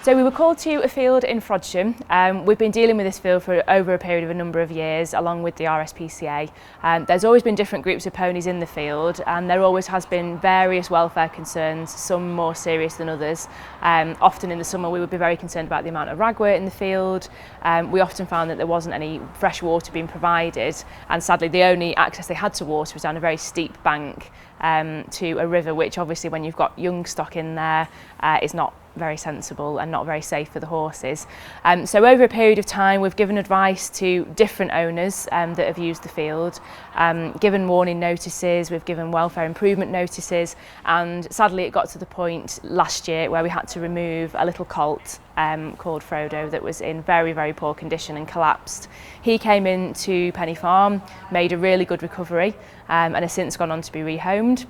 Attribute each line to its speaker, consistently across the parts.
Speaker 1: So we were called to a field in Frodsham. We've been dealing with this field for over a period of a number of years, along with the RSPCA. There's always been different groups of ponies in the field, and there always has been various welfare concerns, some more serious than others. Often in the summer we would be very concerned about the amount of ragwort in the field. We often found that there wasn't any fresh water being provided, and sadly the only access they had to water was down a very steep bank to a river, which obviously when you've got young stock in there is not very sensible and not very safe for the horses. So over a period of time we've given advice to different owners that have used the field, given warning notices, we've given welfare improvement notices, and sadly it got to the point last year where we had to remove a little colt called Frodo that was in very, very poor condition and collapsed. He came into Penny Farm, made a really good recovery, and has since gone on to be rehomed.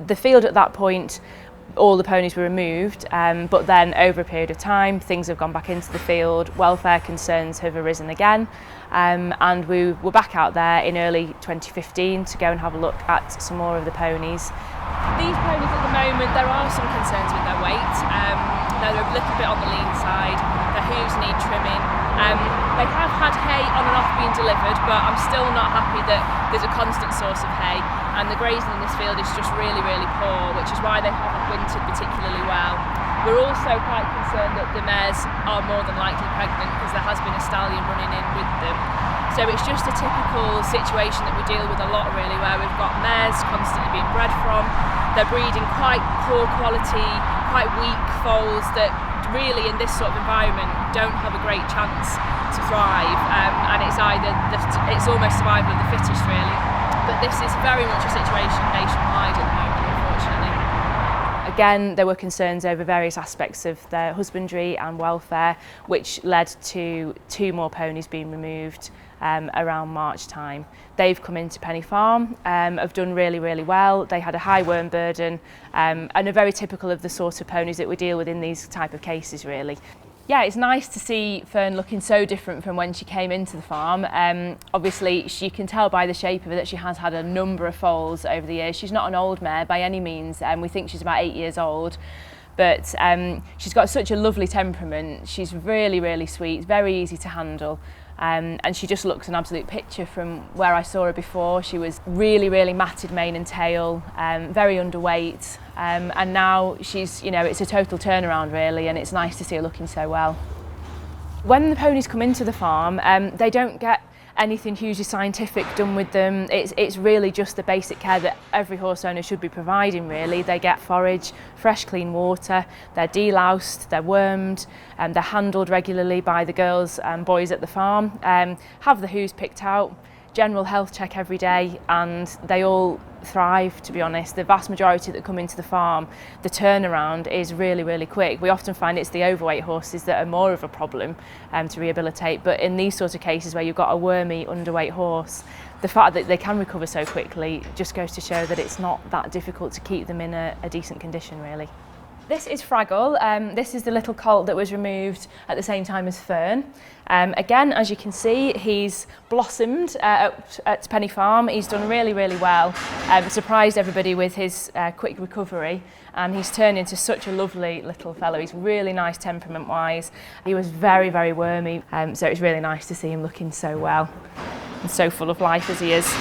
Speaker 1: The field at that point, all the ponies were removed, but then over a period of time things have gone back into the field, welfare concerns have arisen again, and we were back out there in early 2015 to go and have a look at some more of the ponies. These ponies at the moment, there are some concerns with their weight. They're a little bit on the lean side, their hooves need trimming. They have had hay on and off being delivered, but I'm still not happy that there's a constant source of hay, and the grazing in this field is just really, really poor, which is why they haven't wintered particularly well. We're also quite concerned that the mares are more than likely pregnant because there has been a stallion running in with them. So it's just a typical situation that we deal with a lot really, where we've got mares constantly being bred from. They're breeding quite poor quality, quite weak foals that really in this sort of environment don't have a great chance to thrive, and it's it's almost survival of the fittest really. But this is very much a situation nationwide at the moment, unfortunately. Again, there were concerns over various aspects of their husbandry and welfare, which led to 2 more ponies being removed around March time. They've come into Penny Farm, have done really, really well. They had a high worm burden and are very typical of the sort of ponies that we deal with in these type of cases really. Yeah, it's nice to see Fern looking so different from when she came into the farm. Obviously, you can tell by the shape of her that she has had a number of foals over the years. She's not an old mare by any means, and we think she's about 8 years old. But she's got such a lovely temperament. She's really, really sweet, very easy to handle. And she just looks an absolute picture from where I saw her before. She was really, really matted mane and tail, very underweight, and now she's, you know, it's a total turnaround really, and it's nice to see her looking so well. When the ponies come into the farm, they don't get anything hugely scientific done with them. It's really just the basic care that every horse owner should be providing really. They get forage, fresh clean water, they're deloused, they're wormed, and they're handled regularly by the girls and boys at the farm, have the hooves picked out, general health check every day, and they all thrive, to be honest. The vast majority that come into the farm, the turnaround is really, really quick. We often find it's the overweight horses that are more of a problem to rehabilitate, but in these sorts of cases where you've got a wormy, underweight horse, the fact that they can recover so quickly just goes to show that it's not that difficult to keep them in a decent condition really. This is Fraggle. This is the little colt that was removed at the same time as Fern. Again, as you can see, he's blossomed at Penny Farm. He's done really, really well. Surprised everybody with his quick recovery, and he's turned into such a lovely little fellow. He's really nice temperament-wise. He was very, very wormy, so it's really nice to see him looking so well and so full of life as he is.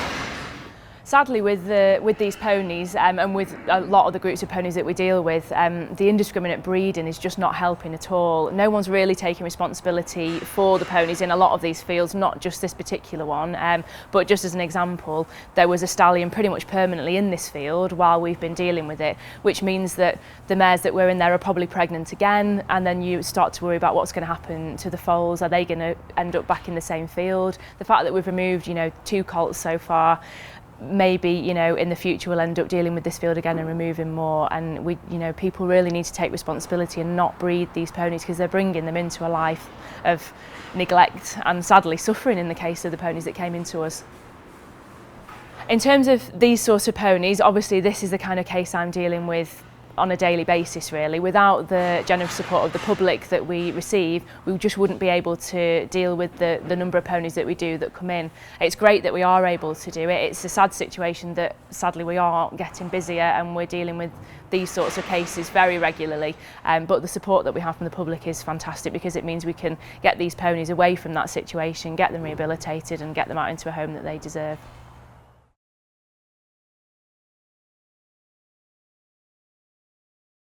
Speaker 1: Sadly, with these ponies and with a lot of the groups of ponies that we deal with, the indiscriminate breeding is just not helping at all. No one's really taking responsibility for the ponies in a lot of these fields, not just this particular one, but just as an example, there was a stallion pretty much permanently in this field while we've been dealing with it, which means that the mares that were in there are probably pregnant again, and then you start to worry about what's going to happen to the foals. Are they going to end up back in the same field? The fact that we've removed, 2 colts so far, maybe in the future we'll end up dealing with this field again and removing more, and people really need to take responsibility and not breed these ponies, because they're bringing them into a life of neglect and sadly suffering in the case of the ponies that came into us. In terms of these sorts of ponies, obviously this is the kind of case I'm dealing with on a daily basis really. Without the generous support of the public that we receive, we just wouldn't be able to deal with the number of ponies that we do that come in. It's great that we are able to do it. It's a sad situation that sadly we are getting busier and we're dealing with these sorts of cases very regularly, but the support that we have from the public is fantastic because it means we can get these ponies away from that situation, get them rehabilitated and get them out into a home that they deserve.